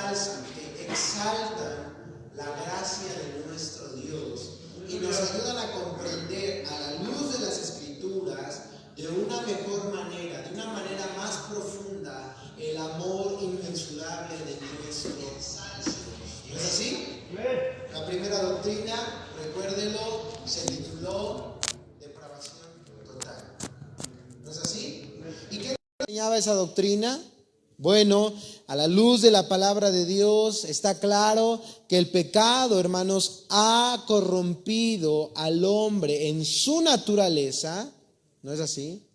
ensalzan, que exaltan la gracia de nuestro Dios y nos ayudan a comprender a la luz de las Escrituras de una mejor manera, de una manera más profunda, el amor inmensurable de nuestro Dios. ¿No es así? La primera doctrina, recuérdelo, se tituló Depravación Total. ¿No es así? ¿Y qué enseñaba esa doctrina? Bueno, a la luz de la palabra de Dios está claro que el pecado, hermanos, ha corrompido al hombre en su naturaleza, ¿no es así?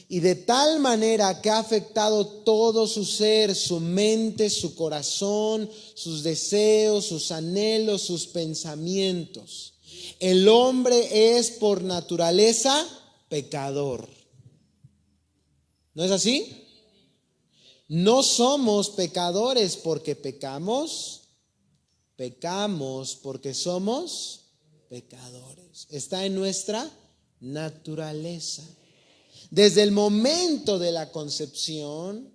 Y de tal manera que ha afectado todo su ser, su mente, su corazón, sus deseos, sus anhelos, sus pensamientos. El hombre es por naturaleza pecador. ¿No es así? No somos pecadores porque pecamos, pecamos porque somos pecadores. Está en nuestra naturaleza. Desde el momento de la concepción,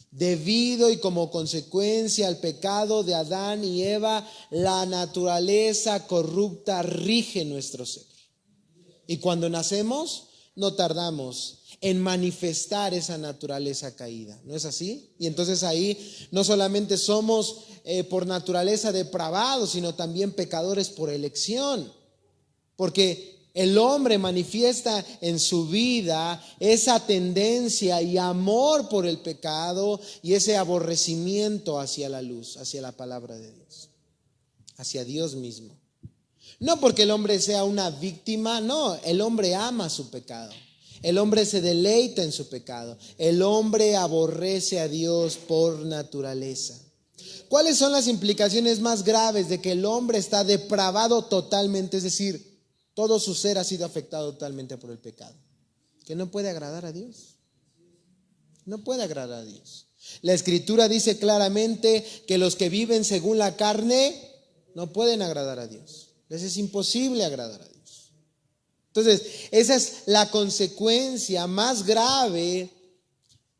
debido y como consecuencia al pecado de Adán y Eva, la naturaleza corrupta rige nuestro ser. Y cuando nacemos, no tardamos en manifestar esa naturaleza caída, ¿no es así? Y entonces ahí no solamente somos por naturaleza depravados, sino también pecadores por elección, porque el hombre manifiesta en su vida esa tendencia y amor por el pecado y ese aborrecimiento hacia la luz, hacia la palabra de Dios, hacia Dios mismo. No porque el hombre sea una víctima, no, el hombre ama su pecado. El hombre se deleita en su pecado. El hombre aborrece a Dios por naturaleza. ¿Cuáles son las implicaciones más graves de que el hombre está depravado totalmente? Es decir, todo su ser ha sido afectado totalmente por el pecado. Que no puede agradar a Dios. No puede agradar a Dios. La Escritura dice claramente que los que viven según la carne no pueden agradar a Dios. Les es imposible agradar a Dios. Entonces, esa es la consecuencia más grave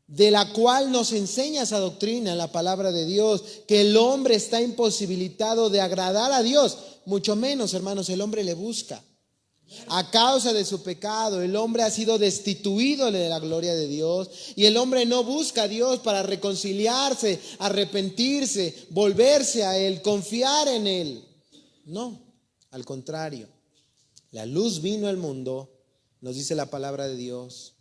de la cual nos enseña esa doctrina, la palabra de Dios, que el hombre está imposibilitado de agradar a Dios. Mucho menos, hermanos, el hombre le busca. A causa de su pecado, el hombre ha sido destituido de la gloria de Dios y el hombre no busca a Dios para reconciliarse, arrepentirse, volverse a Él, confiar en Él. No, al contrario, la luz vino al mundo, nos dice la palabra de Dios,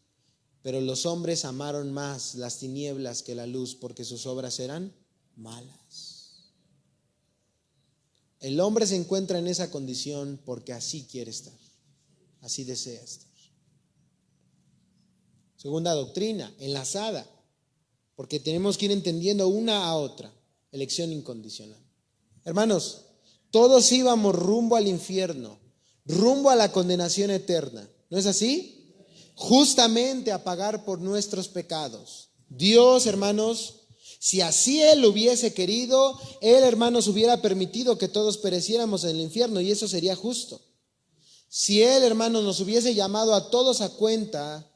pero los hombres amaron más las tinieblas que la luz porque sus obras eran malas. El hombre se encuentra en esa condición porque así quiere estar. Así desea estar. Segunda doctrina, enlazada, porque tenemos que ir entendiendo una a otra. Elección incondicional. Hermanos, todos íbamos rumbo al infierno, rumbo a la condenación eterna. ¿No es así? Justamente a pagar por nuestros pecados. Dios, hermanos, si así Él hubiese querido, Él, hermanos, hubiera permitido que todos pereciéramos en el infierno y eso sería justo. Si Él, hermanos, nos hubiese llamado a todos a cuenta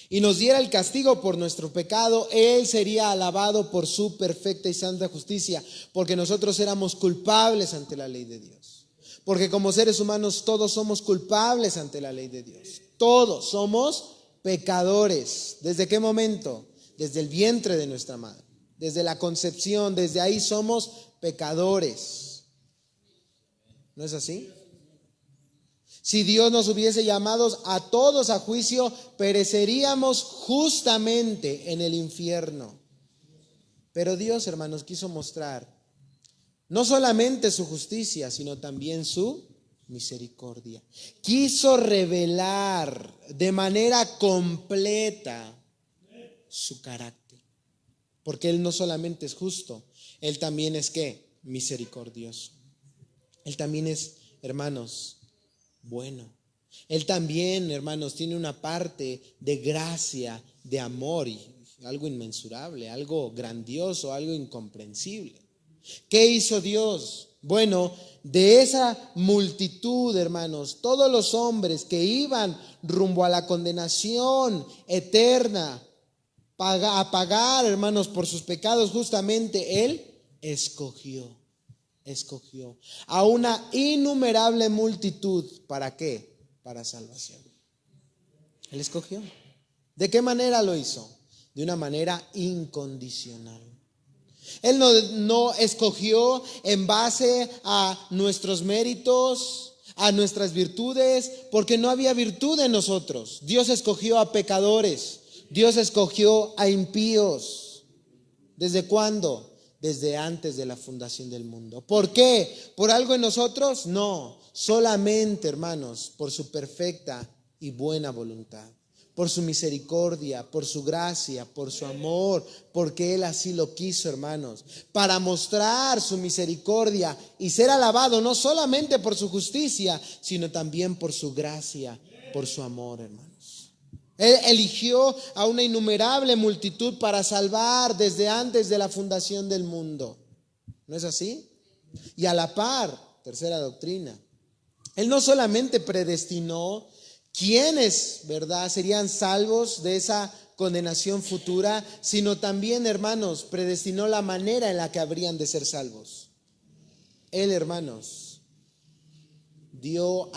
y nos diera el castigo por nuestro pecado, Él sería alabado por su perfecta y santa justicia, porque nosotros éramos culpables ante la ley de Dios. Porque como seres humanos todos somos culpables ante la ley de Dios. Todos somos pecadores. ¿Desde qué momento? Desde el vientre de nuestra madre, desde la concepción, desde ahí somos pecadores. ¿No es así? Si Dios nos hubiese llamado a todos a juicio, pereceríamos justamente en el infierno. Pero Dios, hermanos, quiso mostrar no solamente su justicia, sino también su misericordia. Quiso revelar de manera completa su carácter. Porque Él no solamente es justo, Él también es ¿qué? Misericordioso. Él también es, hermanos, bueno. Él también, hermanos, tiene una parte de gracia, de amor y algo inmensurable, algo grandioso, algo incomprensible. ¿Qué hizo Dios? Bueno, de esa multitud, hermanos, todos los hombres que iban rumbo a la condenación eterna, a pagar, hermanos, por sus pecados, justamente Él escogió a una innumerable multitud. ¿Para qué? Para salvación. Él escogió. ¿De qué manera lo hizo? De una manera incondicional. Él no escogió en base a nuestros méritos, a nuestras virtudes, porque no había virtud en nosotros. Dios escogió a pecadores. Dios escogió a impíos. ¿Desde cuándo? Desde antes de la fundación del mundo. ¿Por qué? ¿Por algo en nosotros? No, solamente, hermanos, por su perfecta y buena voluntad, por su misericordia, por su gracia, por su amor, porque Él así lo quiso, hermanos, para mostrar su misericordia y ser alabado no solamente por su justicia, sino también por su gracia, por su amor, hermanos. Él eligió a una innumerable multitud para salvar desde antes de la fundación del mundo. ¿No es así? Y a la par, tercera doctrina, Él no solamente predestinó quiénes, ¿verdad?, serían salvos de esa condenación futura, sino también, hermanos, predestinó la manera en la que habrían de ser salvos. Él, hermanos, dio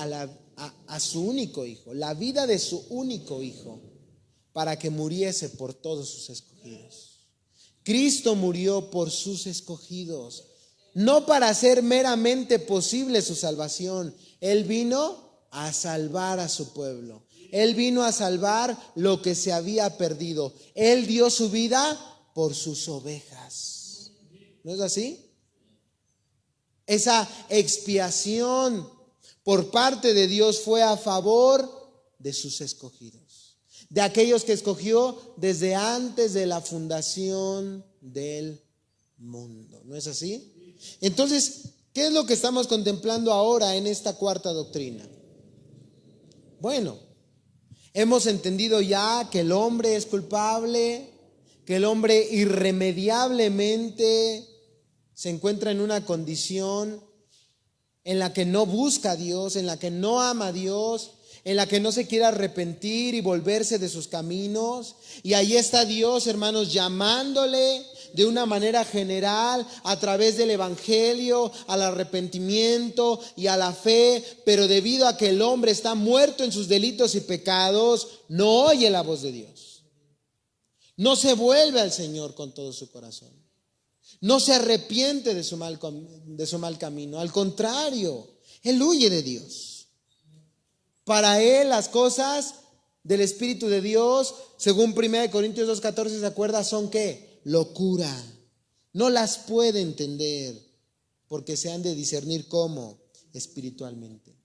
a su único hijo, la vida de su único hijo, para que muriese por todos sus escogidos. Cristo murió por sus escogidos, no para hacer meramente posible su salvación. Él vino a salvar a su pueblo. Él vino a salvar lo que se había perdido. Él dio su vida por sus ovejas. ¿No es así? Esa expiación por parte de Dios fue a favor de sus escogidos, de aquellos que escogió desde antes de la fundación del mundo. ¿No es así? Entonces, ¿qué es lo que estamos contemplando ahora en esta cuarta doctrina? Bueno, hemos entendido ya que el hombre es culpable, que el hombre irremediablemente se encuentra en una condición en la que no busca a Dios, en la que no ama a Dios, en la que no se quiere arrepentir y volverse de sus caminos. Y ahí está Dios, hermanos, llamándole de una manera general a través del evangelio al arrepentimiento y a la fe, pero debido a que el hombre está muerto en sus delitos y pecados, no oye la voz de Dios. No se vuelve al Señor con todo su corazón. No se arrepiente de su mal camino. Al contrario, él huye de Dios. Para él las cosas del Espíritu de Dios, según 1 Corintios 2:14, ¿se acuerda? Son ¿qué? Locura. No las puede entender porque se han de discernir ¿cómo? Espiritualmente.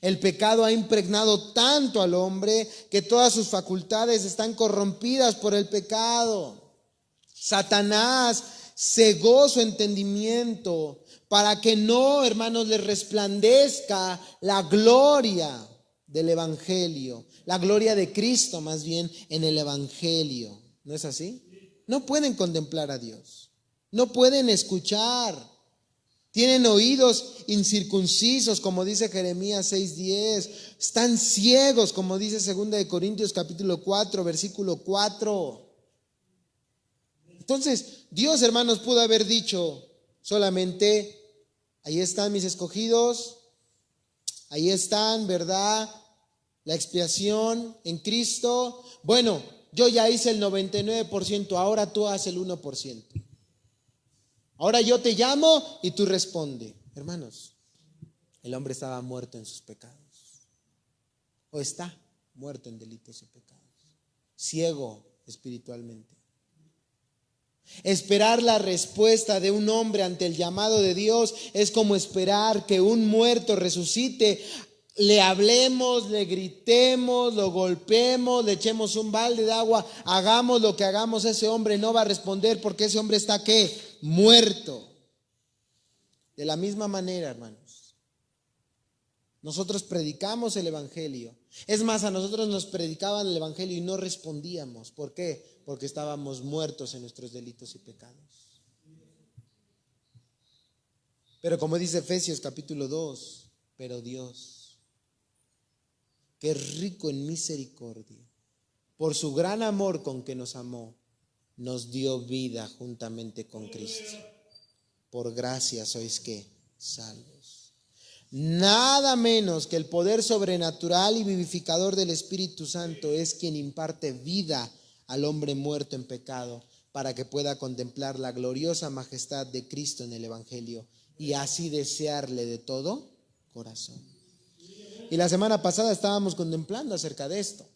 El pecado ha impregnado tanto al hombre que todas sus facultades están corrompidas por el pecado. Satanás cegó su entendimiento para que no, hermanos, les resplandezca la gloria del evangelio, la gloria de Cristo más bien en el evangelio. ¿No es así? No pueden contemplar a Dios, no pueden escuchar, tienen oídos incircuncisos, como dice Jeremías 6:10, están ciegos, como dice 2 Corintios capítulo 4, versículo 4. Entonces, Dios, hermanos, pudo haber dicho solamente, ahí están mis escogidos, ahí están, ¿verdad?, la expiación en Cristo. Bueno, yo ya hice el 99%, ahora tú haz el 1%. Ahora yo te llamo y tú responde. Hermanos, el hombre estaba muerto en sus pecados, o está muerto en delitos y pecados, ciego espiritualmente. Esperar la respuesta de un hombre ante el llamado de Dios es como esperar que un muerto resucite. Le hablemos, le gritemos, lo golpeemos, le echemos un balde de agua, hagamos lo que hagamos, ese hombre no va a responder porque ese hombre está ¿qué? Muerto. De la misma manera, hermanos, nosotros predicamos el evangelio. Es más, a nosotros nos predicaban el evangelio y no respondíamos. ¿Por qué? Porque estábamos muertos en nuestros delitos y pecados. Pero como dice Efesios capítulo 2, pero Dios, que es rico en misericordia, por su gran amor con que nos amó, nos dio vida juntamente con Cristo. Por gracia sois ¿qué? Salvos. Nada menos que el poder sobrenatural y vivificador del Espíritu Santo es quien imparte vida al hombre muerto en pecado para que pueda contemplar la gloriosa majestad de Cristo en el Evangelio y así desearle de todo corazón. Y la semana pasada estábamos contemplando acerca de esto.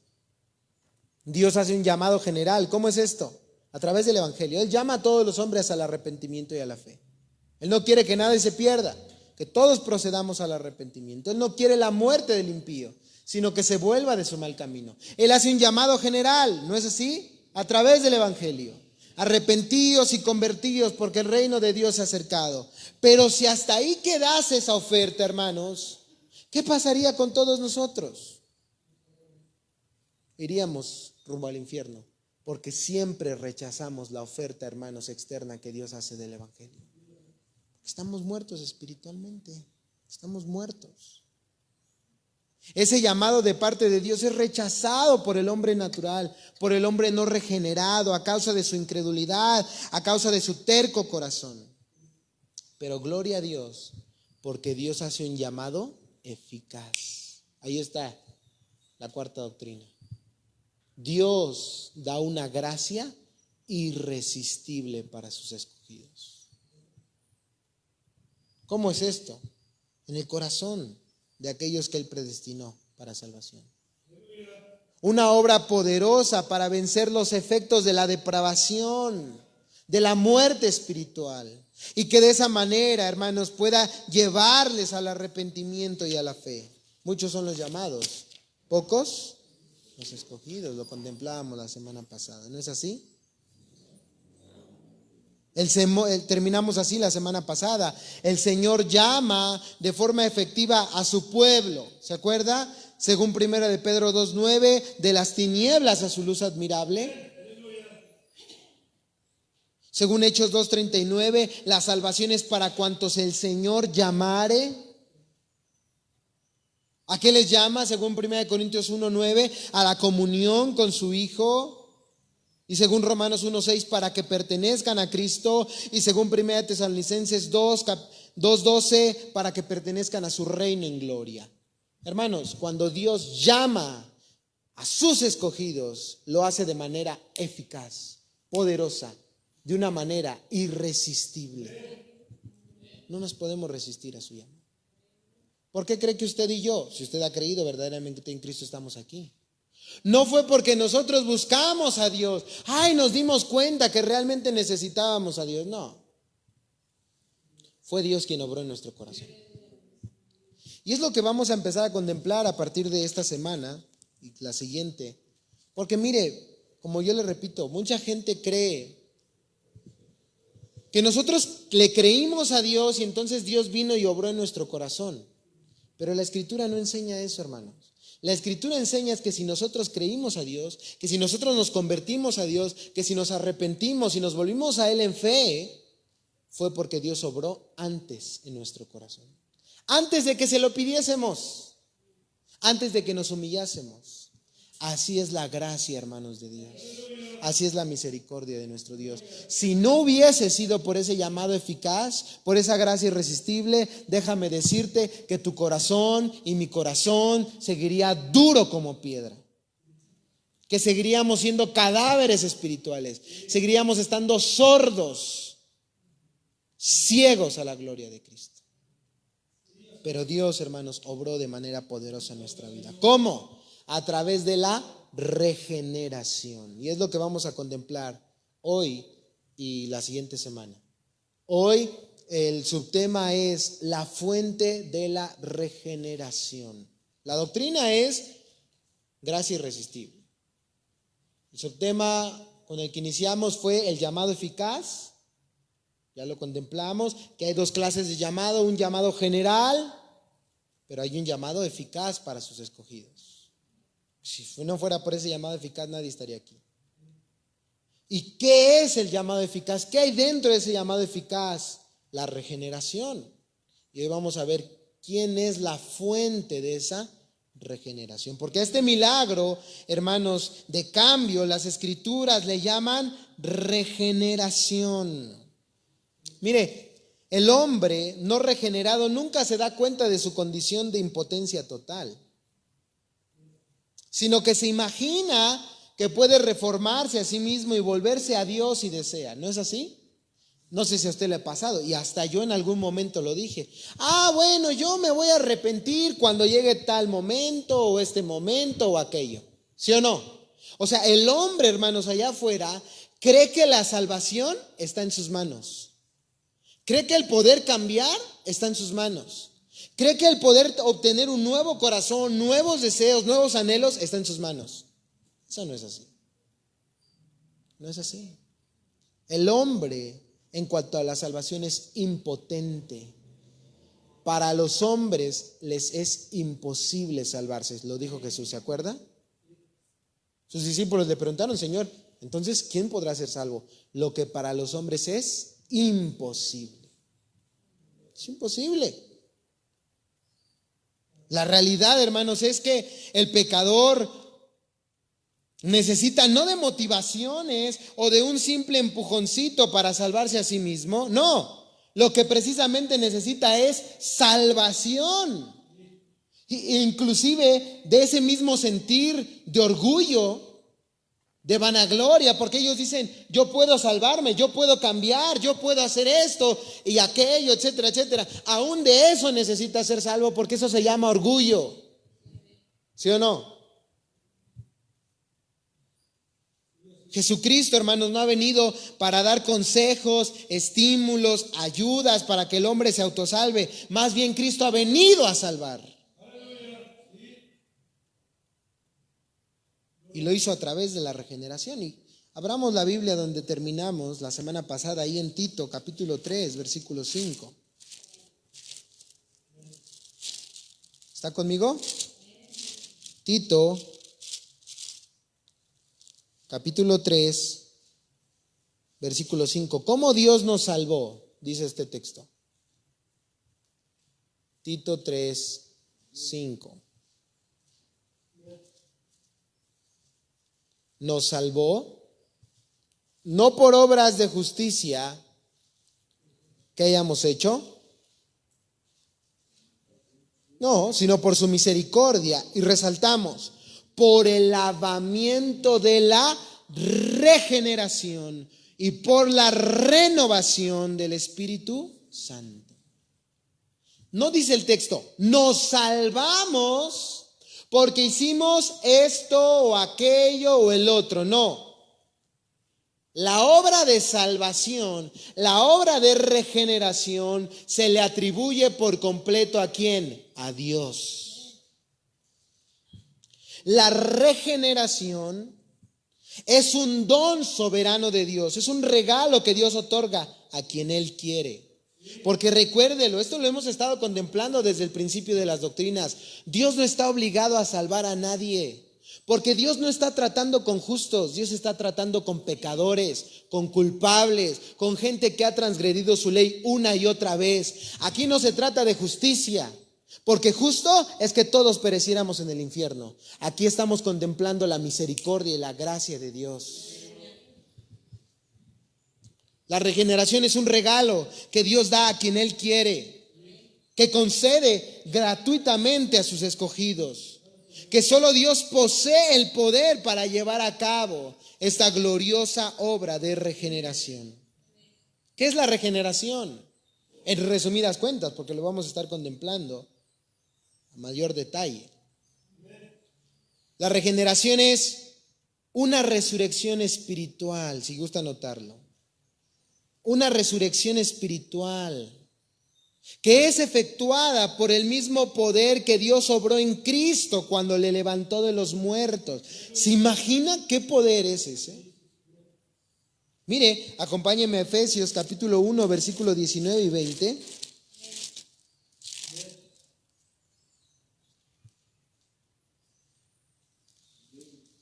Dios hace un llamado general. ¿Cómo es esto? A través del Evangelio. Él llama a todos los hombres al arrepentimiento y a la fe. Él no quiere que nadie se pierda, que todos procedamos al arrepentimiento. Él no quiere la muerte del impío, sino que se vuelva de su mal camino. Él hace un llamado general, ¿no es así? A través del Evangelio. Arrepentíos y convertíos porque el reino de Dios se ha acercado. Pero si hasta ahí quedase esa oferta, hermanos, ¿qué pasaría con todos nosotros? Iríamos rumbo al infierno, porque siempre rechazamos la oferta, hermanos, externa que Dios hace del Evangelio. Estamos muertos espiritualmente, estamos muertos. Ese llamado de parte de Dios es rechazado por el hombre natural, por el hombre no regenerado, a causa de su incredulidad, a causa de su terco corazón. Pero gloria a Dios, porque Dios hace un llamado eficaz. Ahí está la cuarta doctrina. Dios da una gracia irresistible para sus escogidos. ¿Cómo es esto? En el corazón de aquellos que Él predestinó para salvación. Una obra poderosa para vencer los efectos de la depravación, de la muerte espiritual. Y que de esa manera, hermanos, pueda llevarles al arrepentimiento y a la fe. Muchos son los llamados, pocos los escogidos. Lo contemplábamos la semana pasada, ¿no es así? Terminamos así la semana pasada. El Señor llama de forma efectiva a su pueblo. ¿Se acuerda? Según 1 de Pedro 2:9, de las tinieblas a su luz admirable. Según Hechos 2:39, la salvación es para cuantos el Señor llamare. ¿A qué les llama? Según 1 Corintios 1:9, a la comunión con su Hijo. Y según Romanos 1:6, para que pertenezcan a Cristo. Y según 1 Tesalonicenses 2:12, para que pertenezcan a su reino en gloria. Hermanos, cuando Dios llama a sus escogidos, lo hace de manera eficaz, poderosa, de una manera irresistible. No nos podemos resistir a su llamado. ¿Por qué cree que usted y yo, si usted ha creído verdaderamente en Cristo, estamos aquí? No fue porque nosotros buscamos a Dios, nos dimos cuenta que realmente necesitábamos a Dios, no. Fue Dios quien obró en nuestro corazón. Y es lo que vamos a empezar a contemplar a partir de esta semana y la siguiente. Porque mire, como yo le repito, mucha gente cree que nosotros le creímos a Dios y entonces Dios vino y obró en nuestro corazón. Pero la Escritura no enseña eso, hermanos. La Escritura enseña que si nosotros creímos a Dios, que si nosotros nos convertimos a Dios, que si nos arrepentimos y nos volvimos a Él en fe, fue porque Dios obró antes en nuestro corazón. Antes de que se lo pidiésemos, antes de que nos humillásemos. Así es la gracia, hermanos de Dios. Así es la misericordia de nuestro Dios. Si no hubiese sido por ese llamado eficaz, por esa gracia irresistible, déjame decirte que tu corazón y mi corazón seguiría duro como piedra. Que seguiríamos siendo cadáveres espirituales. Seguiríamos estando sordos, ciegos a la gloria de Cristo. Pero Dios, hermanos, obró de manera poderosa en nuestra vida. ¿Cómo? A través de la regeneración. Y es lo que vamos a contemplar hoy y la siguiente semana. Hoy el subtema es la fuente de la regeneración. La doctrina es gracia irresistible. El subtema con el que iniciamos fue el llamado eficaz. Ya lo contemplamos, que hay dos clases de llamado, un llamado general, pero hay un llamado eficaz para sus escogidos. Si no fuera por ese llamado eficaz, nadie estaría aquí. ¿Y qué es el llamado eficaz? ¿Qué hay dentro de ese llamado eficaz? La regeneración. Y hoy vamos a ver quién es la fuente de esa regeneración. Porque a este milagro, hermanos, de cambio, las Escrituras le llaman regeneración. Mire, el hombre no regenerado nunca se da cuenta de su condición de impotencia total, sino que se imagina que puede reformarse a sí mismo y volverse a Dios si desea. ¿No es así? No sé si a usted le ha pasado, y hasta yo en algún momento lo dije. Bueno, yo me voy a arrepentir cuando llegue tal momento o este momento o aquello. ¿Sí o no? O sea, el hombre, hermanos, allá afuera cree que la salvación está en sus manos. Cree que el poder cambiar está en sus manos. Cree que el poder obtener un nuevo corazón, nuevos deseos, nuevos anhelos está en sus manos. Eso no es así. No es así. El hombre, en cuanto a la salvación, es impotente. Para los hombres les es imposible salvarse. Lo dijo Jesús, ¿se acuerda? Sus discípulos le preguntaron: Señor, entonces, ¿quién podrá ser salvo? Lo que para los hombres es imposible. Es imposible. La realidad, hermanos, es que el pecador necesita no de motivaciones o de un simple empujoncito para salvarse a sí mismo. No, lo que precisamente necesita es salvación. Inclusive de ese mismo sentir de orgullo, de vanagloria, porque ellos dicen: yo puedo salvarme, yo puedo cambiar, yo puedo hacer esto y aquello, etcétera, etcétera. Aún de eso necesita ser salvo, porque eso se llama orgullo. ¿Sí o no? Jesucristo, hermanos, no ha venido para dar consejos, estímulos, ayudas para que el hombre se autosalve. Más bien, Cristo ha venido a salvar. Y lo hizo a través de la regeneración. Y abramos la Biblia donde terminamos la semana pasada, ahí en Tito, capítulo 3, versículo 5. ¿Está conmigo? Tito, capítulo 3, versículo 5. ¿Cómo Dios nos salvó? Dice este texto. Tito 3, 5. Nos salvó no por obras de justicia que hayamos hecho, no, sino por su misericordia. Y resaltamos: por el lavamiento de la regeneración y por la renovación del Espíritu Santo. No dice el texto: nos salvamos porque hicimos esto o aquello o el otro. No. La obra de salvación, la obra de regeneración se le atribuye por completo ¿a quién? A Dios. La regeneración es un don soberano de Dios, es un regalo que Dios otorga a quien Él quiere. Porque recuérdelo, esto lo hemos estado contemplando desde el principio de las doctrinas. Dios no está obligado a salvar a nadie, porque Dios no está tratando con justos, Dios está tratando con pecadores, con culpables, con gente que ha transgredido su ley una y otra vez. Aquí no se trata de justicia, porque justo es que todos pereciéramos en el infierno. Aquí estamos contemplando la misericordia y la gracia de Dios. La regeneración es un regalo que Dios da a quien Él quiere, que concede gratuitamente a sus escogidos, que solo Dios posee el poder para llevar a cabo esta gloriosa obra de regeneración. ¿Qué es la regeneración? En resumidas cuentas, porque lo vamos a estar contemplando a mayor detalle. La regeneración es una resurrección espiritual, si gusta notarlo. Una resurrección espiritual que es efectuada por el mismo poder que Dios obró en Cristo cuando le levantó de los muertos. ¿Se imagina qué poder es ese? Mire, acompáñeme a Efesios capítulo 1, versículo 19 y 20.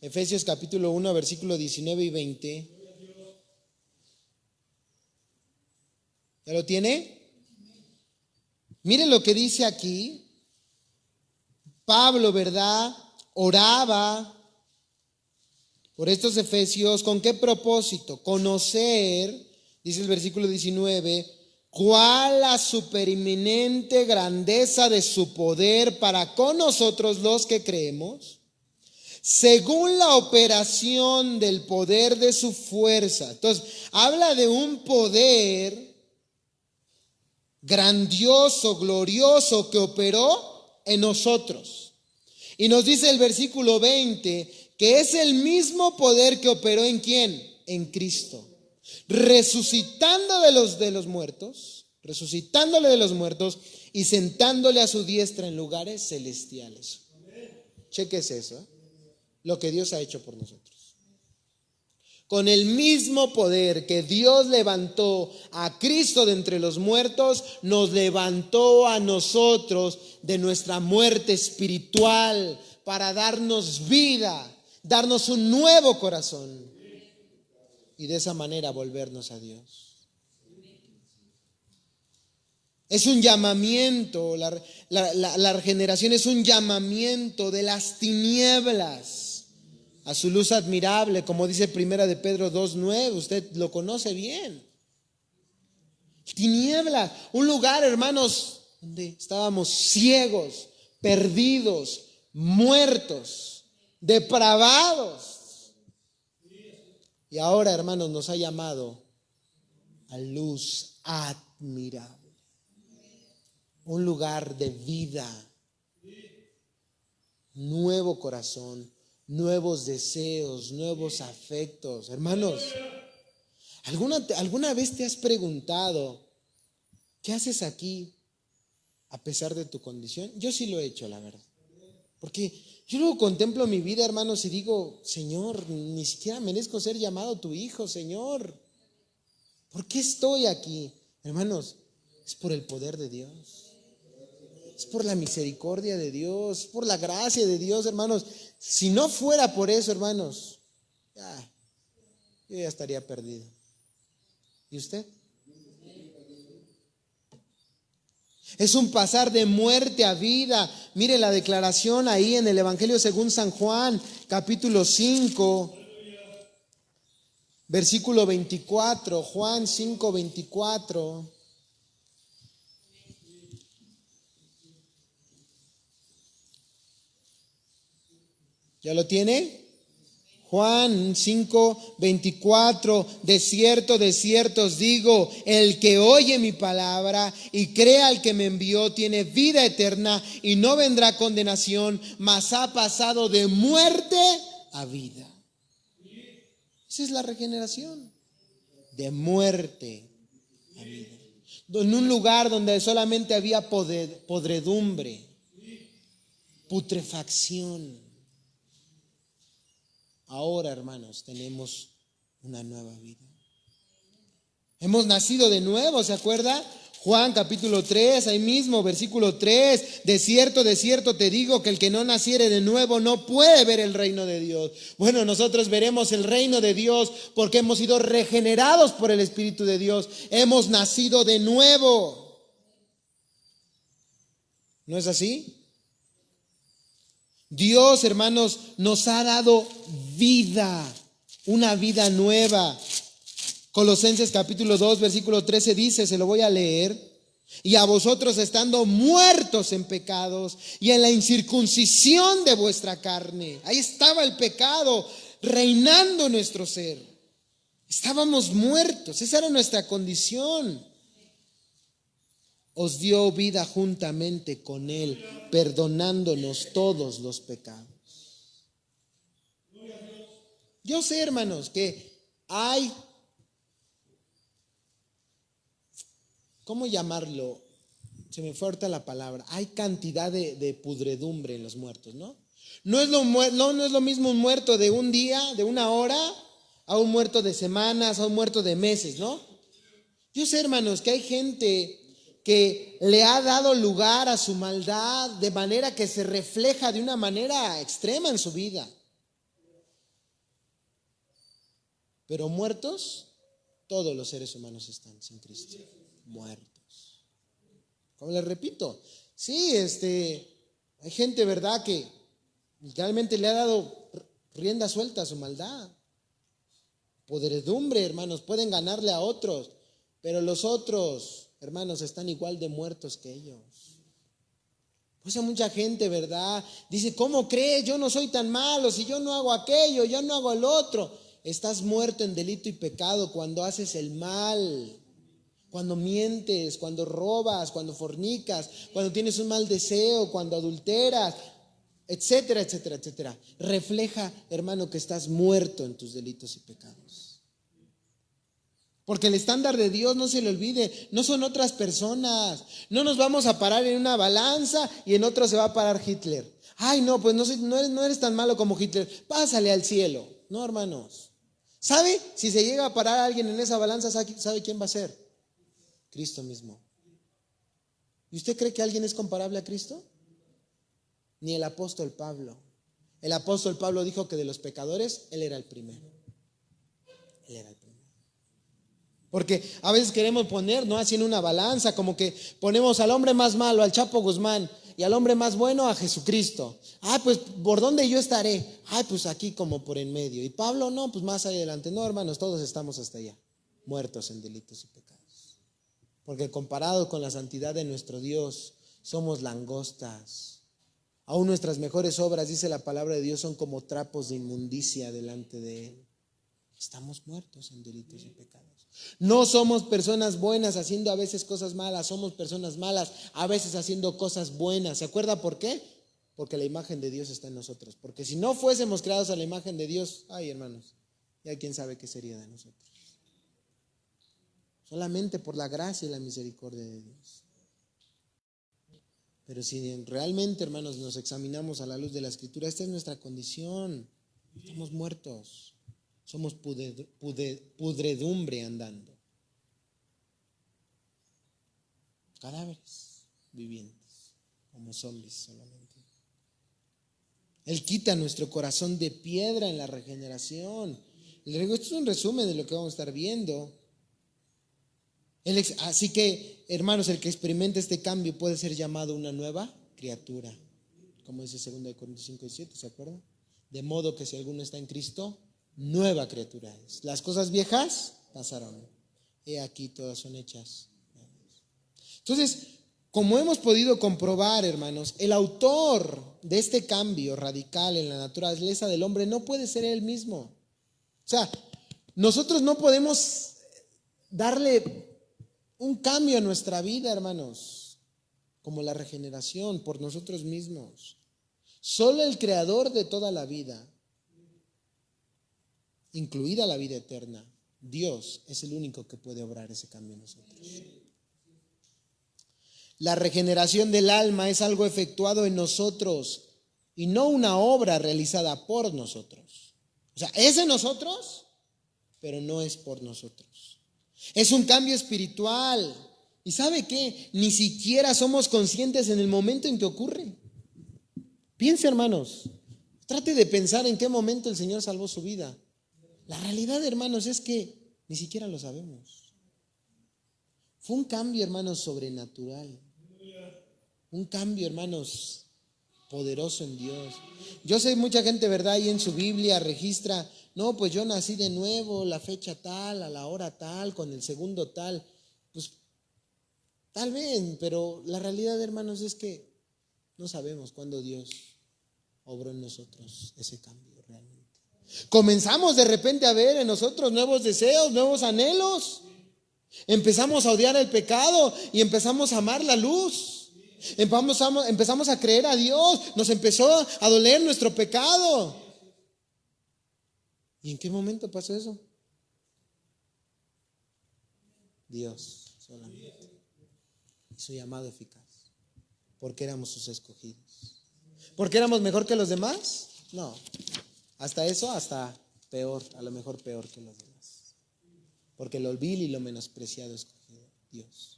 Efesios capítulo 1, versículo 19 y 20. ¿Ya lo tiene? Miren lo que dice aquí. Pablo, ¿verdad?, oraba por estos efesios. ¿Con qué propósito? Conocer, dice el versículo 19, cuál la supereminente grandeza de su poder para con nosotros los que creemos, según la operación del poder de su fuerza. Entonces, habla de un poder grandioso, glorioso, que operó en nosotros. Y nos dice el versículo 20 que es el mismo poder que operó ¿en quién? En Cristo, resucitándole de los muertos y sentándole a su diestra en lugares celestiales. Cheques eso, lo que Dios ha hecho por nosotros. Con el mismo poder que Dios levantó a Cristo de entre los muertos, nos levantó a nosotros de nuestra muerte espiritual para darnos vida, darnos un nuevo corazón y de esa manera volvernos a Dios. Es un llamamiento, la regeneración es un llamamiento de las tinieblas a su luz admirable, como dice Primera de Pedro 2:9, usted lo conoce bien. Tinieblas, un lugar, hermanos, donde estábamos ciegos, perdidos, muertos, depravados. Y ahora, hermanos, nos ha llamado a luz admirable. Un lugar de vida, nuevo corazón, nuevos deseos, nuevos afectos. Hermanos, ¿alguna vez te has preguntado qué haces aquí a pesar de tu condición? Yo sí lo he hecho, la verdad. Porque yo luego contemplo mi vida, hermanos, y digo, Señor, ni siquiera merezco ser llamado tu hijo, Señor. ¿Por qué estoy aquí? Hermanos, es por el poder de Dios. Es por la misericordia de Dios, es por la gracia de Dios, hermanos. Si no fuera por eso, hermanos, yo ya estaría perdido. ¿Y usted? Es un pasar de muerte a vida. Mire la declaración ahí en el Evangelio según San Juan, capítulo 5, versículo 24. Juan 5, 24. ¿Ya lo tiene? Juan 5, 24, de cierto os digo, el que oye mi palabra y crea al que me envió tiene vida eterna y no vendrá condenación, mas ha pasado de muerte a vida. Esa es la regeneración, de muerte a vida. En un lugar donde solamente había podredumbre, putrefacción. Ahora, hermanos, tenemos una nueva vida. Hemos nacido de nuevo, ¿se acuerda? Juan capítulo 3, ahí mismo, versículo 3. De cierto te digo que el que no naciere de nuevo no puede ver el reino de Dios. Bueno, nosotros veremos el reino de Dios porque hemos sido regenerados por el Espíritu de Dios. Hemos nacido de nuevo. ¿No es así? Dios, hermanos, nos ha dado vida, una vida nueva. Colosenses capítulo 2, versículo 13 dice, se lo voy a leer, y a vosotros estando muertos en pecados y en la incircuncisión de vuestra carne. Ahí estaba el pecado reinando nuestro ser. Estábamos muertos, esa era nuestra condición. Os dio vida juntamente con Él, perdonándonos todos los pecados. Yo sé, hermanos, que hay, ¿cómo llamarlo? Se me fue ahorita la palabra. Hay cantidad de pudredumbre en los muertos, ¿no? No es lo mismo un muerto de un día, de una hora, a un muerto de semanas, a un muerto de meses, ¿no? Yo sé, hermanos, que hay gente que le ha dado lugar a su maldad de manera que se refleja de una manera extrema en su vida. Pero muertos, todos los seres humanos están sin Cristo, muertos. Como les repito, sí, Hay gente, ¿verdad?, que literalmente le ha dado rienda suelta a su maldad. Podredumbre, hermanos, pueden ganarle a otros, pero los otros, hermanos, están igual de muertos que ellos. Pues hay mucha gente, ¿verdad? Dice, ¿cómo crees? Yo no soy tan malo, si yo no hago aquello, yo no hago el otro. Estás muerto en delito y pecado cuando haces el mal, cuando mientes, cuando robas, cuando fornicas, cuando tienes un mal deseo, cuando adulteras, etcétera, etcétera, etcétera. Refleja, hermano, que estás muerto en tus delitos y pecados. Porque el estándar de Dios, no se le olvide, no son otras personas. No nos vamos a parar en una balanza y en otro se va a parar Hitler. Ay, no, pues no eres tan malo como Hitler. Pásale al cielo. No, hermanos. ¿Sabe? Si se llega a parar a alguien en esa balanza, ¿sabe quién va a ser? Cristo mismo. ¿Y usted cree que alguien es comparable a Cristo? Ni el apóstol Pablo. El apóstol Pablo dijo que de los pecadores, él era el primero. Él era el primero. Porque a veces queremos poner, ¿no?, así en una balanza, como que ponemos al hombre más malo, al Chapo Guzmán, y al hombre más bueno, a Jesucristo. Pues ¿por dónde yo estaré? Pues aquí como por en medio. Y Pablo, no, pues más adelante. No, hermanos, todos estamos hasta allá, muertos en delitos y pecados. Porque comparado con la santidad de nuestro Dios, somos langostas. Aún nuestras mejores obras, dice la palabra de Dios, son como trapos de inmundicia delante de Él. Estamos muertos en delitos y pecados. No somos personas buenas haciendo a veces cosas malas, somos personas malas a veces haciendo cosas buenas. ¿Se acuerda por qué? Porque la imagen de Dios está en nosotros. Porque si no fuésemos creados a la imagen de Dios, ay, hermanos, ya quién sabe qué sería de nosotros. Solamente por la gracia y la misericordia de Dios. Pero si realmente, hermanos, nos examinamos a la luz de la Escritura, esta es nuestra condición. Estamos muertos. Somos pudredumbre andando. Cadáveres vivientes, como zombies solamente. Él quita nuestro corazón de piedra en la regeneración. Le digo, esto es un resumen de lo que vamos a estar viendo. Así que, hermanos, el que experimenta este cambio puede ser llamado una nueva criatura. Como dice 2 Corintios 5:7, ¿se acuerdan? De modo que si alguno está en Cristo, nueva criatura es. Las cosas viejas pasaron. He aquí todas son hechas. Entonces, como hemos podido comprobar, hermanos, el autor de este cambio radical en la naturaleza del hombre no puede ser él mismo. O sea, nosotros no podemos darle un cambio a nuestra vida, hermanos, como la regeneración por nosotros mismos. Solo el creador de toda la vida, incluida la vida eterna, Dios, es el único que puede obrar ese cambio en nosotros. La regeneración del alma es algo efectuado en nosotros y no una obra realizada por nosotros. O sea, es en nosotros, pero no es por nosotros. Es un cambio espiritual. ¿Y sabe qué? Ni siquiera somos conscientes en el momento en que ocurre. Piense, hermanos, trate de pensar en qué momento el Señor salvó su vida. La realidad, hermanos, es que ni siquiera lo sabemos. Fue un cambio, hermanos, sobrenatural. Un cambio, hermanos, poderoso en Dios. Yo sé mucha gente, ¿verdad? Ahí en su Biblia registra, no, pues yo nací de nuevo, la fecha tal, a la hora tal, con el segundo tal. Pues tal vez, pero la realidad, hermanos, es que no sabemos cuándo Dios obró en nosotros ese cambio realmente. Comenzamos de repente a ver en nosotros nuevos deseos, nuevos anhelos. Empezamos a odiar el pecado y empezamos a amar la luz. Empezamos a creer a Dios. Nos empezó a doler nuestro pecado. ¿Y en qué momento pasó eso? Dios solamente. Y su llamado eficaz. Porque éramos sus escogidos. ¿Porque éramos mejor que los demás? No. Hasta eso, hasta peor, a lo mejor peor que los demás. Porque lo vil y lo menospreciado escogió Dios.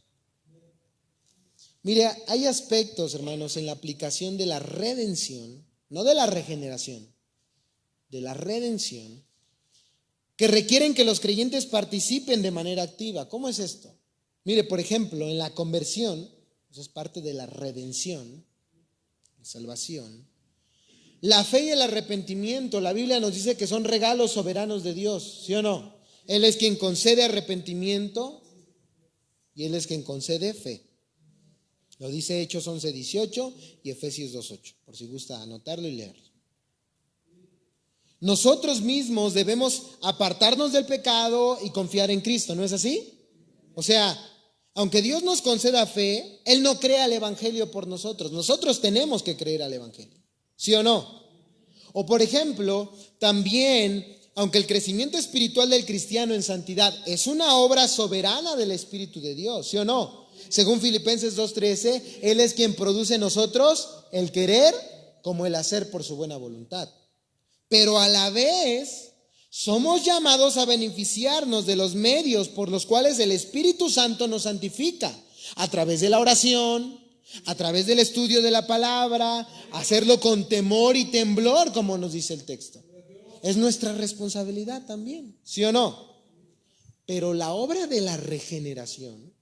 Mire, hay aspectos, hermanos, en la aplicación de la redención, no de la regeneración, de la redención, que requieren que los creyentes participen de manera activa. ¿Cómo es esto? Mire, por ejemplo, en la conversión, eso es parte de la redención, salvación. La fe y el arrepentimiento, la Biblia nos dice que son regalos soberanos de Dios, ¿sí o no? Él es quien concede arrepentimiento y Él es quien concede fe. Lo dice Hechos 11:18 y Efesios 2:8, por si gusta anotarlo y leerlo. Nosotros mismos debemos apartarnos del pecado y confiar en Cristo, ¿no es así? O sea, aunque Dios nos conceda fe, Él no crea el Evangelio por nosotros. Nosotros tenemos que creer al Evangelio, ¿sí o no? O por ejemplo, también, aunque el crecimiento espiritual del cristiano en santidad es una obra soberana del Espíritu de Dios, ¿sí o no? Según Filipenses 2:13, Él es quien produce en nosotros el querer como el hacer por su buena voluntad. Pero a la vez somos llamados a beneficiarnos de los medios por los cuales el Espíritu Santo nos santifica, a través de la oración, a través del estudio de la palabra, hacerlo con temor y temblor, como nos dice el texto. Es nuestra responsabilidad también, ¿sí o no? Pero la obra de la regeneración,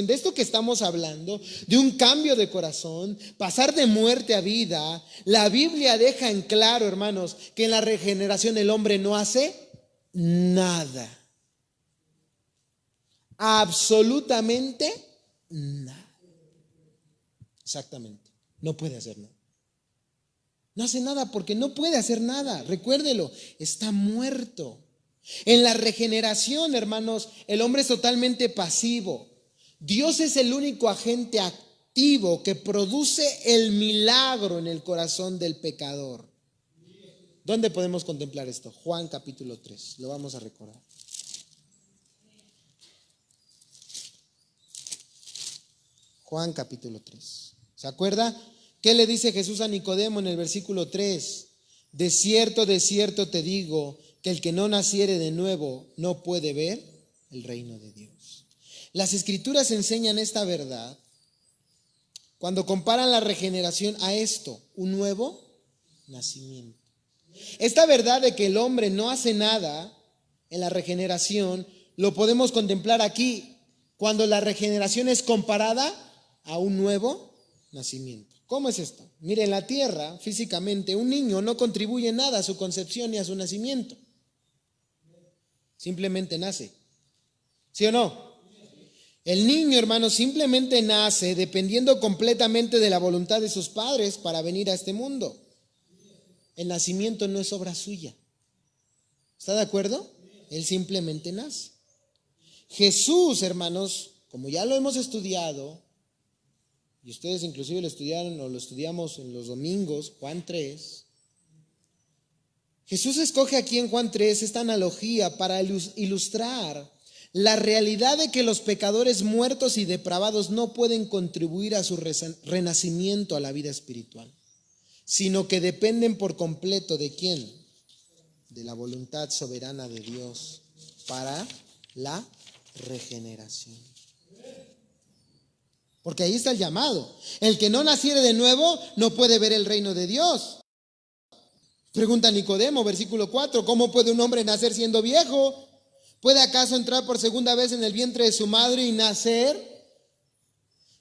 de esto que estamos hablando, de un cambio de corazón, pasar de muerte a vida, la Biblia deja en claro, hermanos, que en la regeneración el hombre no hace nada. Absolutamente nada. Exactamente. No puede hacer nada. No hace nada porque no puede hacer nada. Recuérdelo, está muerto. En la regeneración, hermanos, el hombre es totalmente pasivo. Dios es el único agente activo que produce el milagro en el corazón del pecador. ¿Dónde podemos contemplar esto? Juan capítulo 3, lo vamos a recordar. Juan capítulo 3. ¿Se acuerda? ¿Qué le dice Jesús a Nicodemo en el versículo 3? De cierto te digo, que el que no naciere de nuevo no puede ver el reino de Dios. Las Escrituras enseñan esta verdad cuando comparan la regeneración a esto, un nuevo nacimiento. Esta verdad de que el hombre no hace nada en la regeneración, lo podemos contemplar aquí, cuando la regeneración es comparada a un nuevo nacimiento. ¿Cómo es esto? Mire, en la tierra, físicamente, un niño no contribuye nada a su concepción ni a su nacimiento. Simplemente nace. ¿Sí o no? El niño, hermano, simplemente nace dependiendo completamente de la voluntad de sus padres para venir a este mundo. El nacimiento no es obra suya. ¿Está de acuerdo? Él simplemente nace. Jesús, hermanos, como ya lo hemos estudiado, y ustedes inclusive lo estudiaron o lo estudiamos en los domingos, Juan 3, Jesús escoge aquí en Juan 3 esta analogía para ilustrar la realidad de que los pecadores muertos y depravados no pueden contribuir a su renacimiento a la vida espiritual, sino que dependen por completo ¿de quién? De la voluntad soberana de Dios para la regeneración. Porque ahí está el llamado. El que no naciere de nuevo no puede ver el reino de Dios. Pregunta Nicodemo, versículo 4, ¿cómo puede un hombre nacer siendo viejo? ¿Puede acaso entrar por segunda vez en el vientre de su madre y nacer?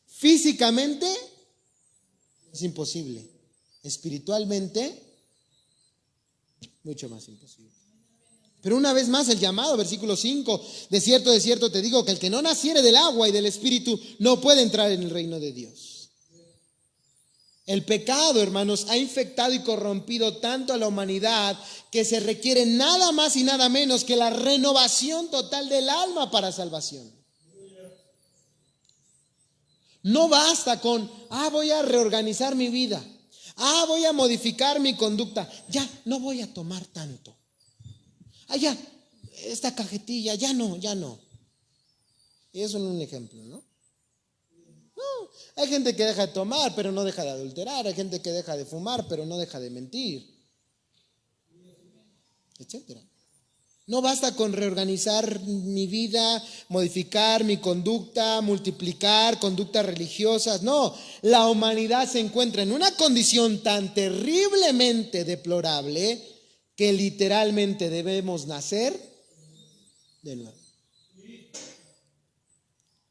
Físicamente es imposible. Espiritualmente, mucho más imposible. Pero una vez más el llamado, versículo 5, de cierto te digo que el que no naciere del agua y del espíritu no puede entrar en el reino de Dios. El pecado, hermanos, ha infectado y corrompido tanto a la humanidad que se requiere nada más y nada menos que la renovación total del alma para salvación. No basta con, voy a reorganizar mi vida, voy a modificar mi conducta, ya no voy a tomar tanto. Ya, esta cajetilla, ya no. Y eso es un ejemplo, ¿no? No, hay gente que deja de tomar, pero no deja de adulterar. Hay gente que deja de fumar, pero no deja de mentir, etcétera. No basta con reorganizar mi vida, modificar mi conducta, multiplicar conductas religiosas. No, la humanidad se encuentra en una condición tan terriblemente deplorable que literalmente debemos nacer de nuevo.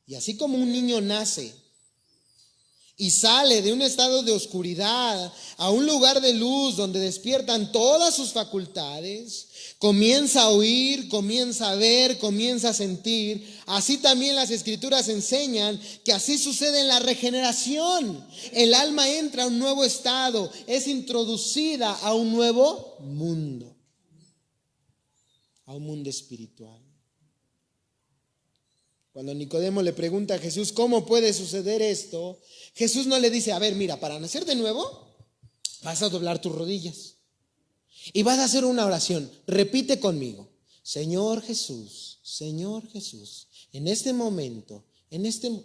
Y así como un niño nace y sale de un estado de oscuridad a un lugar de luz donde despiertan todas sus facultades, comienza a oír, comienza a ver, comienza a sentir. Así también las Escrituras enseñan que así sucede en la regeneración. El alma entra a un nuevo estado, es introducida a un nuevo mundo, a un mundo espiritual. Cuando Nicodemo le pregunta a Jesús, ¿cómo puede suceder esto? Jesús no le dice, a ver, mira, para nacer de nuevo, vas a doblar tus rodillas y vas a hacer una oración. Repite conmigo, Señor Jesús, en este momento,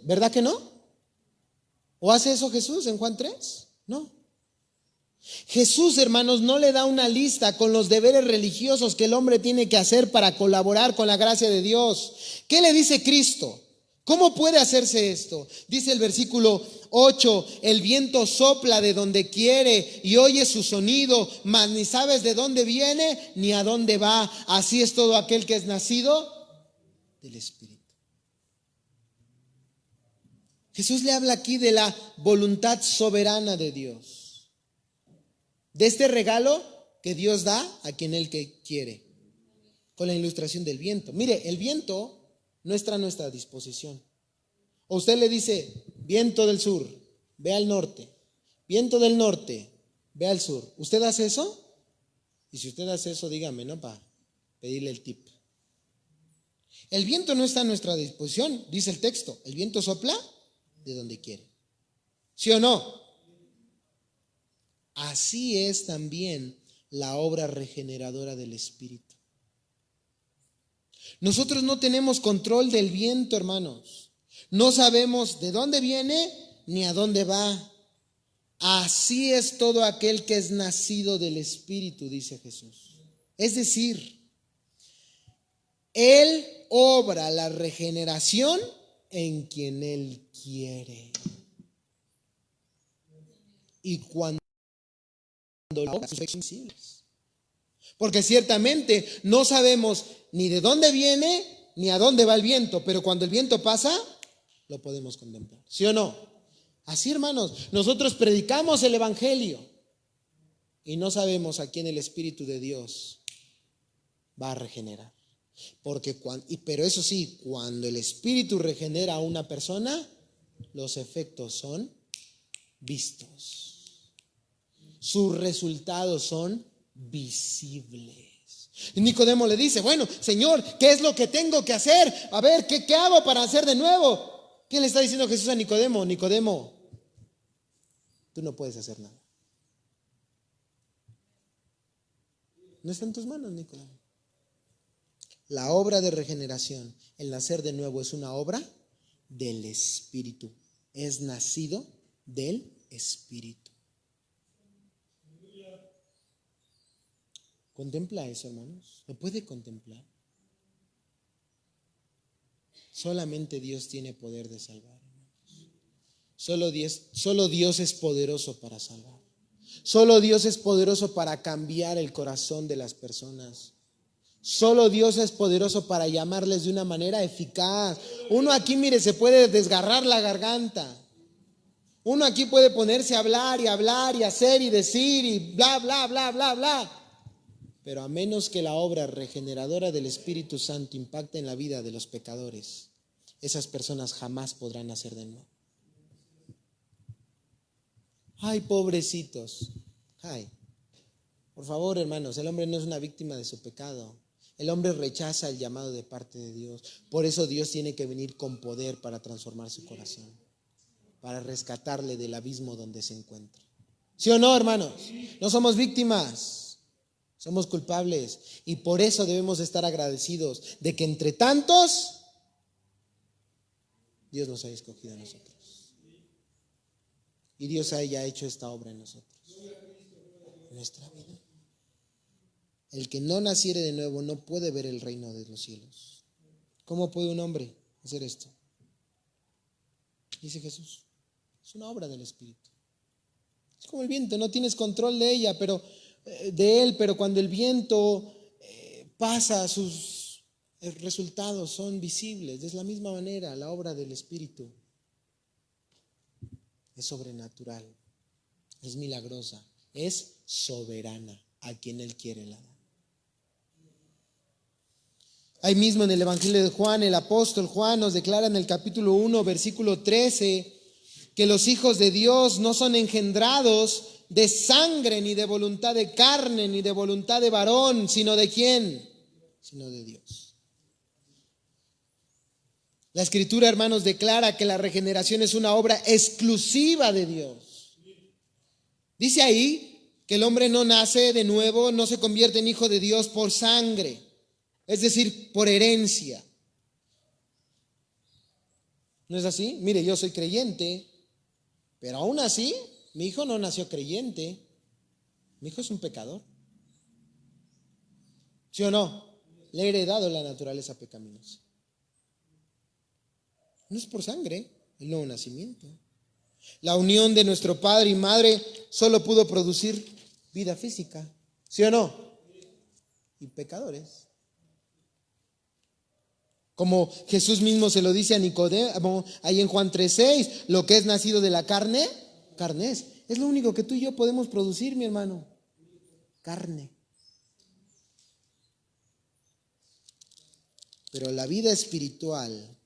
¿verdad que no? ¿O hace eso Jesús en Juan 3? No. Jesús, hermanos, no le da una lista con los deberes religiosos que el hombre tiene que hacer para colaborar con la gracia de Dios. ¿Qué le dice Cristo? ¿Cómo puede hacerse esto? Dice el versículo 8, el viento sopla de donde quiere y oye su sonido, mas ni sabes de dónde viene ni a dónde va. Así es todo aquel que es nacido del Espíritu. Jesús le habla aquí de la voluntad soberana de Dios, de este regalo que Dios da a quien Él que quiere, con la ilustración del viento. Mire, el viento no está a nuestra disposición. O usted le dice, viento del sur, ve al norte, viento del norte, ve al sur. ¿Usted hace eso? Y si usted hace eso, dígame, ¿no? Para pedirle el tip. El viento no está a nuestra disposición, dice el texto. El viento sopla de donde quiere. ¿Sí o no? Así es también la obra regeneradora del Espíritu. Nosotros no tenemos control del viento, hermanos. No sabemos de dónde viene ni a dónde va. Así es todo aquel que es nacido del Espíritu, dice Jesús. Es decir, Él obra la regeneración en quien Él quiere. Y cuando la obra son invisibles. Porque ciertamente no sabemos ni de dónde viene ni a dónde va el viento, pero cuando el viento pasa, lo podemos contemplar. ¿Sí o no? Así, hermanos, nosotros predicamos el Evangelio y no sabemos a quién el Espíritu de Dios va a regenerar. Pero eso sí, cuando el Espíritu regenera a una persona, los efectos son vistos. Sus resultados son visibles. Y Nicodemo le dice, bueno, Señor, ¿qué es lo que tengo que hacer? A ver, ¿qué hago para hacer de nuevo? ¿Qué le está diciendo Jesús a Nicodemo? Nicodemo, tú no puedes hacer nada. No está en tus manos, Nicodemo. La obra de regeneración, el nacer de nuevo, es una obra del Espíritu. Es nacido del Espíritu. ¿Contempla eso, hermanos? ¿Lo puede contemplar? Solamente Dios tiene poder de salvar, hermanos. Solo Dios es poderoso para salvar. Solo Dios es poderoso para cambiar el corazón de las personas. Solo Dios es poderoso para llamarles de una manera eficaz. Uno aquí, mire, se puede desgarrar la garganta. Uno aquí puede ponerse a hablar y hacer y decir y bla, bla, bla, bla, bla. Pero a menos que la obra regeneradora del Espíritu Santo impacte en la vida de los pecadores, esas personas jamás podrán nacer de nuevo. Ay, pobrecitos. Ay, por favor, hermanos, el hombre no es una víctima de su pecado. El hombre rechaza el llamado de parte de Dios. Por eso Dios tiene que venir con poder para transformar su corazón, para rescatarle del abismo donde se encuentra. ¿Sí o no, hermanos? No somos víctimas. Somos culpables y por eso debemos estar agradecidos de que entre tantos Dios nos haya escogido a nosotros. Y Dios haya hecho esta obra en nosotros, en nuestra vida. El que no naciere de nuevo no puede ver el reino de los cielos. ¿Cómo puede un hombre hacer esto? Dice Jesús, es una obra del Espíritu. Es como el viento, no tienes control de ella, pero cuando el viento pasa, sus resultados son visibles. De la misma manera, la obra del Espíritu es sobrenatural, es milagrosa, es soberana. A quien Él quiere la da. Ahí mismo en el Evangelio de Juan, el apóstol Juan nos declara en el capítulo 1, versículo 13, que los hijos de Dios no son engendrados de sangre, ni de voluntad de carne, ni de voluntad de varón, sino ¿de quién? Sino de Dios. La Escritura, hermanos, declara que la regeneración es una obra exclusiva de Dios. Dice ahí que el hombre no nace de nuevo, no se convierte en hijo de Dios por sangre, es decir, por herencia. ¿No es así? Mire, yo soy creyente, pero aún así, mi hijo no nació creyente, mi hijo es un pecador. ¿Sí o no? Le he heredado la naturaleza pecaminosa. No es por sangre, el nuevo nacimiento. La unión de nuestro padre y madre solo pudo producir vida física, ¿sí o no? Y pecadores. Como Jesús mismo se lo dice a Nicodemo, ahí en Juan 3:6, lo que es nacido de la carne, carne es. Es lo único que tú y yo podemos producir, mi hermano. Carne. Pero la vida espiritual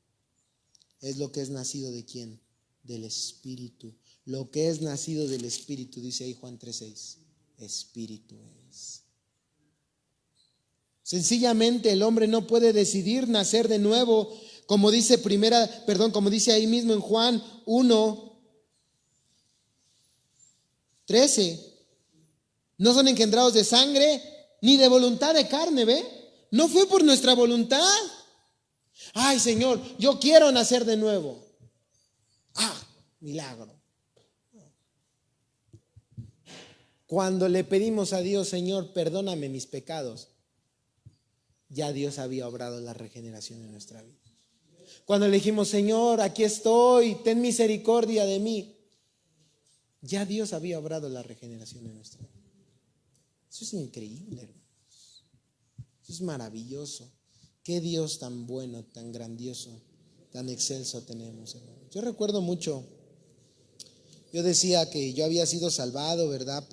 es lo que es nacido ¿de quién? Del Espíritu. Lo que es nacido del Espíritu, dice ahí Juan 3:6. Espíritu es. Sencillamente el hombre no puede decidir nacer de nuevo, como dice como dice ahí mismo en Juan 1:13. No son engendrados de sangre ni de voluntad de carne, ¿ve? No fue por nuestra voluntad. Ay, Señor, yo quiero nacer de nuevo. Milagro. Cuando le pedimos a Dios, Señor, perdóname mis pecados, ya Dios había obrado la regeneración en nuestra vida. Cuando le dijimos, Señor, aquí estoy, ten misericordia de mí, ya Dios había obrado la regeneración en nuestra vida. Eso es increíble, hermanos. Eso es maravilloso. Qué Dios tan bueno, tan grandioso, tan excelso tenemos, hermanos. Yo recuerdo mucho. Yo decía que yo había sido salvado, ¿verdad?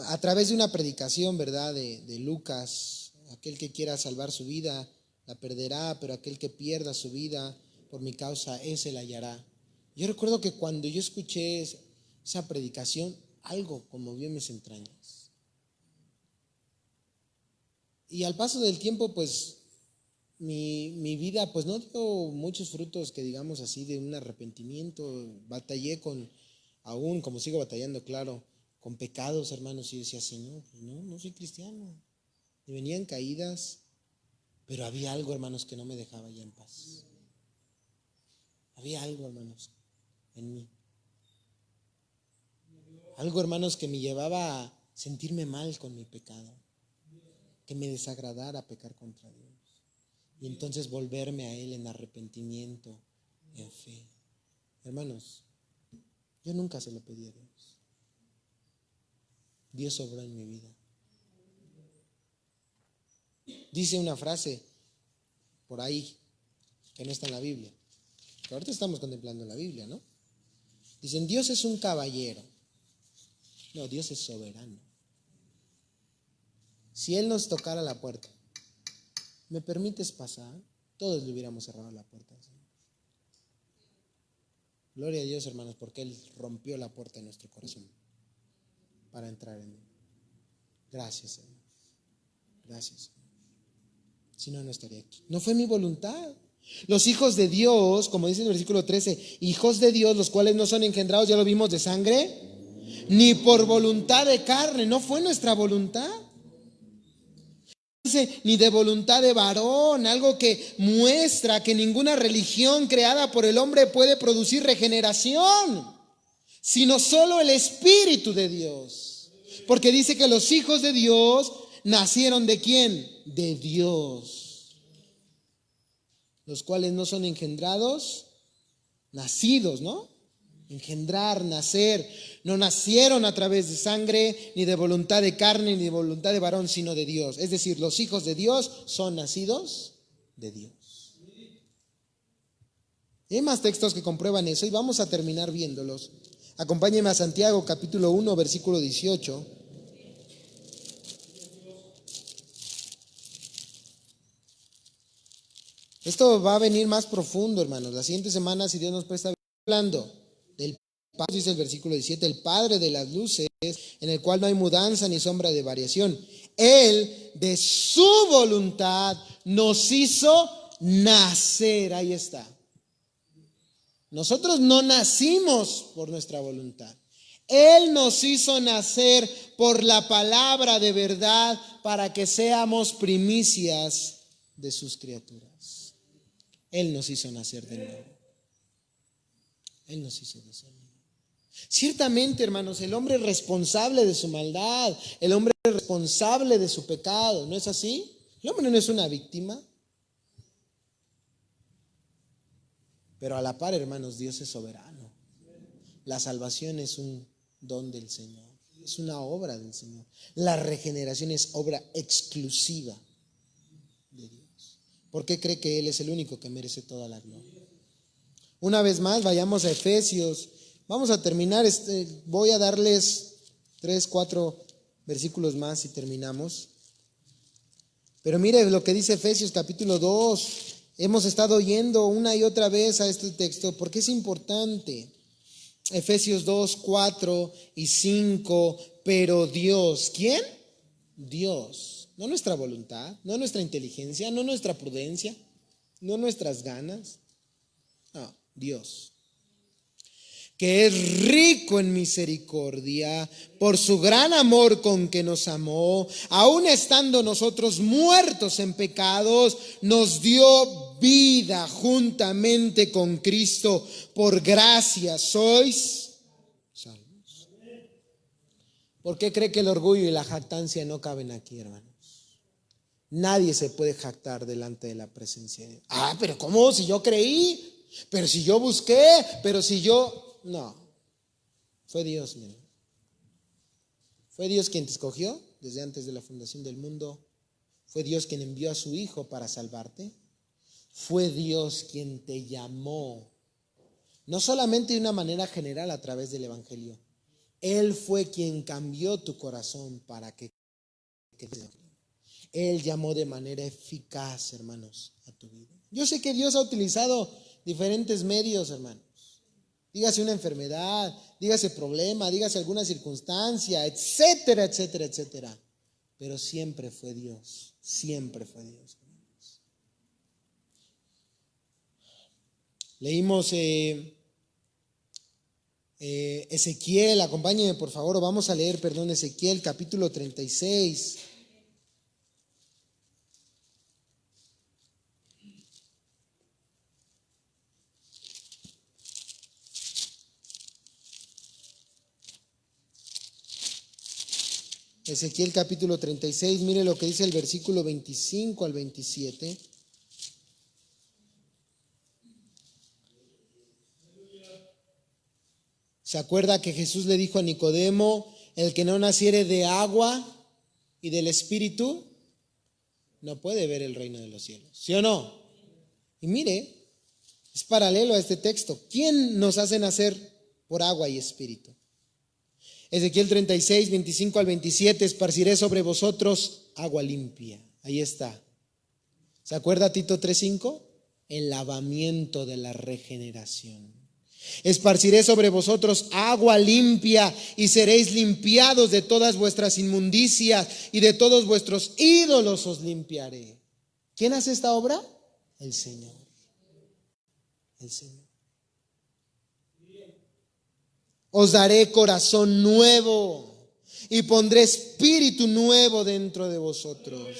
A través de una predicación, ¿verdad? De Lucas. Aquel que quiera salvar su vida, la perderá, pero aquel que pierda su vida por mi causa, ese la hallará. Yo recuerdo que cuando yo escuché esa predicación, algo conmovió en mis entrañas. Y al paso del tiempo, pues, mi vida pues no dio muchos frutos que digamos así de un arrepentimiento. Batallé aún como sigo batallando, claro, con pecados, hermanos, y yo decía, Señor, no soy cristiano. Me venían caídas, pero había algo, hermanos, que no me dejaba ya en paz. Había algo, hermanos, en mí. Algo, hermanos, que me llevaba a sentirme mal con mi pecado, que me desagradara pecar contra Dios. Y entonces volverme a Él en arrepentimiento, en fe. Hermanos, yo nunca se lo pedí a Dios. Dios obró en mi vida. Dice una frase por ahí que no está en la Biblia, que ahorita estamos contemplando la Biblia, ¿no? Dicen, Dios es un caballero. No, Dios es soberano. Si Él nos tocara la puerta, ¿me permites pasar? Todos le hubiéramos cerrado la puerta. Gloria a Dios, hermanos, porque Él rompió la puerta de nuestro corazón para entrar en Él. Gracias, Señor. Gracias, Señor. Si no, no estaría aquí. No fue mi voluntad. Los hijos de Dios, como dice el versículo 13, hijos de Dios, los cuales no son engendrados, ya lo vimos, de sangre, ni por voluntad de carne. No fue nuestra voluntad. Ni de voluntad de varón, algo que muestra que ninguna religión creada por el hombre puede producir regeneración, sino solo el Espíritu de Dios. Porque dice que los hijos de Dios nacieron ¿de quién? De Dios. Los cuales no son engendrados, nacidos, ¿no? Engendrar, nacer. No nacieron a través de sangre, ni de voluntad de carne, ni de voluntad de varón, sino de Dios. Es decir, los hijos de Dios son nacidos de Dios. Y hay más textos que comprueban eso y vamos a terminar viéndolos. Acompáñenme a Santiago capítulo 1, versículo 18. Esto va a venir más profundo, hermanos. La siguiente semana, si Dios nos presta, hablando del Padre, dice el versículo 17, el Padre de las luces, en el cual no hay mudanza ni sombra de variación. Él, de su voluntad, nos hizo nacer. Ahí está. Nosotros no nacimos por nuestra voluntad. Él nos hizo nacer por la palabra de verdad para que seamos primicias de sus criaturas. Él nos hizo nacer de nuevo. Él nos hizo nacer de nuevo. Ciertamente, hermanos, el hombre es responsable de su maldad, el hombre es responsable de su pecado, ¿no es así? El hombre no es una víctima. Pero a la par, hermanos, Dios es soberano. La salvación es un don del Señor, es una obra del Señor. La regeneración es obra exclusiva de Dios. ¿Por qué cree que Él es el único que merece toda la gloria? Una vez más, vayamos a Efesios. Vamos a terminar, voy a darles 3, 4 versículos más y terminamos. Pero mire lo que dice Efesios capítulo 2. Hemos estado oyendo una y otra vez a este texto porque es importante. Efesios 2, 4 y 5. Pero Dios, ¿quién? Dios. No nuestra voluntad, no nuestra inteligencia, no nuestra prudencia, no nuestras ganas. No, Dios, que es rico en misericordia, por su gran amor con que nos amó, aun estando nosotros muertos en pecados, nos dio vida juntamente con Cristo. Por gracia sois salvos. ¿Por qué cree que el orgullo y la jactancia no caben aquí, hermanos? Nadie se puede jactar delante de la presencia de Dios. Pero ¿cómo? Si yo creí, pero si yo busqué, pero si yo... No, fue Dios, mi hermano. Fue Dios quien te escogió desde antes de la fundación del mundo. Fue Dios quien envió a su Hijo para salvarte. Fue Dios quien te llamó, no solamente de una manera general a través del Evangelio. Él fue quien cambió tu corazón para que Él llamó de manera eficaz, hermanos, a tu vida. Yo sé que Dios ha utilizado diferentes medios, hermanos. Dígase una enfermedad, dígase problema, dígase alguna circunstancia, etcétera, etcétera, etcétera. Pero siempre fue Dios, siempre fue Dios. Leímos Ezequiel, acompáñenme por favor, o vamos a leer, Ezequiel capítulo 36. Ezequiel capítulo 36, mire lo que dice el versículo 25 al 27. ¿Se acuerda que Jesús le dijo a Nicodemo, el que no naciere de agua y del Espíritu, no puede ver el reino de los cielos? ¿Sí o no? Y mire, es paralelo a este texto. ¿Quién nos hace nacer por agua y Espíritu? Ezequiel 36, 25 al 27, esparciré sobre vosotros agua limpia. Ahí está. ¿Se acuerda Tito 3:5? El lavamiento de la regeneración. Esparciré sobre vosotros agua limpia y seréis limpiados de todas vuestras inmundicias y de todos vuestros ídolos os limpiaré. ¿Quién hace esta obra? El Señor. El Señor. Os daré corazón nuevo y pondré espíritu nuevo dentro de vosotros.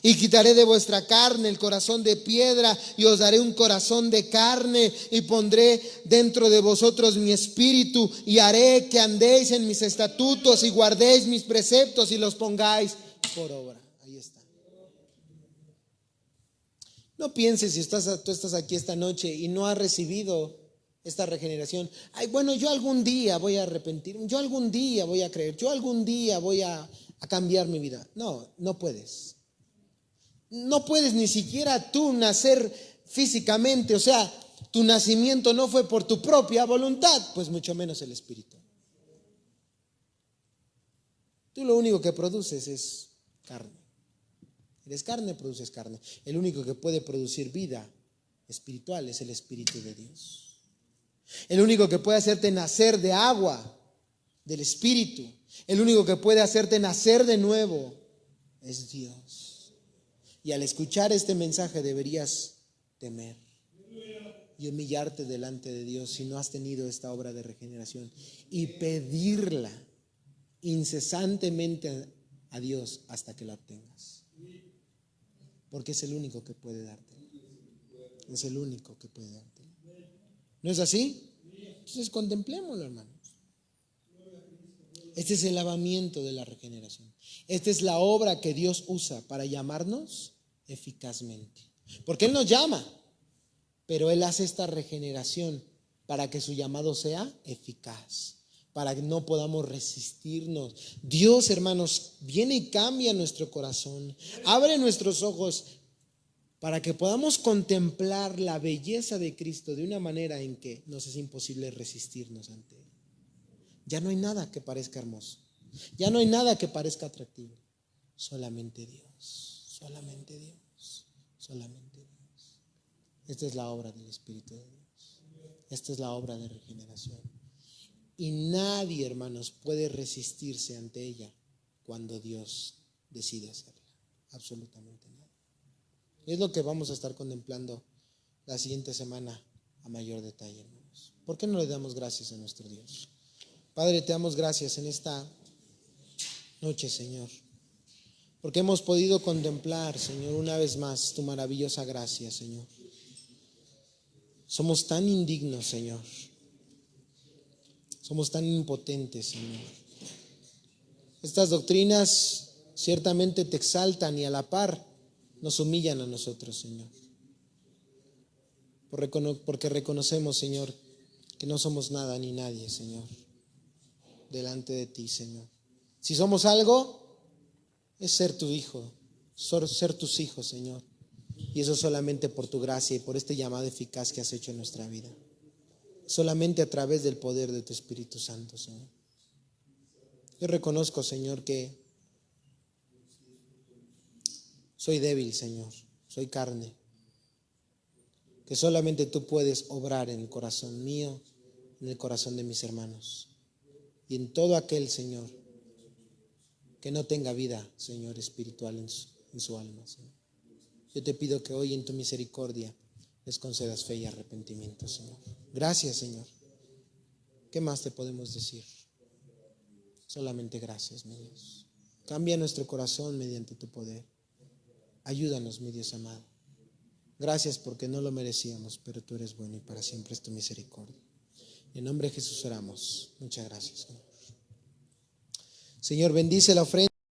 Y quitaré de vuestra carne el corazón de piedra y os daré un corazón de carne y pondré dentro de vosotros mi espíritu y haré que andéis en mis estatutos y guardéis mis preceptos y los pongáis por obra. Ahí está. No pienses si tú estás aquí esta noche y no has recibido esta regeneración. Bueno, yo algún día voy a arrepentirme, yo algún día voy a creer, yo algún día voy a cambiar mi vida. No puedes. No puedes ni siquiera tú nacer físicamente. O sea, tu nacimiento no fue por tu propia voluntad, pues mucho menos el Espíritu. Tú lo único que produces es carne. Eres carne, produces carne. El único que puede producir vida espiritual es el Espíritu de Dios. El único que puede hacerte nacer de agua, del Espíritu, el único que puede hacerte nacer de nuevo es Dios. Y al escuchar este mensaje deberías temer y humillarte delante de Dios si no has tenido esta obra de regeneración y pedirla incesantemente a Dios hasta que la obtengas. Porque es el único que puede dártela. Es el único que puede dártela. ¿No es así? Entonces contemplémoslo, hermanos. Este es el lavamiento de la regeneración. Esta es la obra que Dios usa para llamarnos eficazmente. Porque Él nos llama, pero Él hace esta regeneración para que su llamado sea eficaz, para que no podamos resistirnos. Dios, hermanos, viene y cambia nuestro corazón, abre nuestros ojos para que podamos contemplar la belleza de Cristo de una manera en que nos es imposible resistirnos ante Él. Ya no hay nada que parezca hermoso, ya no hay nada que parezca atractivo, solamente Dios, solamente Dios, solamente Dios. Esta es la obra del Espíritu de Dios, esta es la obra de regeneración. Y nadie, hermanos, puede resistirse ante ella cuando Dios decide hacerla. Absolutamente nada. Es lo que vamos a estar contemplando la siguiente semana a mayor detalle, hermanos. ¿Por qué no le damos gracias a nuestro Dios? Padre, te damos gracias en esta noche, Señor, porque hemos podido contemplar, Señor, una vez más tu maravillosa gracia, Señor. Somos tan indignos, Señor. Somos tan impotentes, Señor. Estas doctrinas ciertamente te exaltan y a la par nos humillan a nosotros, Señor. Porque reconocemos, Señor, que no somos nada ni nadie, Señor, delante de ti, Señor. Si somos algo, es ser tu hijo, ser tus hijos, Señor. Y eso solamente por tu gracia y por este llamado eficaz que has hecho en nuestra vida. Solamente a través del poder de tu Espíritu Santo, Señor. Yo reconozco, Señor, que soy débil, Señor, soy carne, que solamente tú puedes obrar en el corazón mío, en el corazón de mis hermanos y en todo aquel, Señor, que no tenga vida, Señor, espiritual en su alma, Señor. Yo te pido que hoy en tu misericordia les concedas fe y arrepentimiento, Señor. Gracias, Señor. ¿Qué más te podemos decir? Solamente gracias, mi Dios. Cambia nuestro corazón mediante tu poder. Ayúdanos, mi Dios amado. Gracias porque no lo merecíamos, pero tú eres bueno y para siempre es tu misericordia. En nombre de Jesús oramos. Muchas gracias, Señor. Señor, bendice la ofrenda.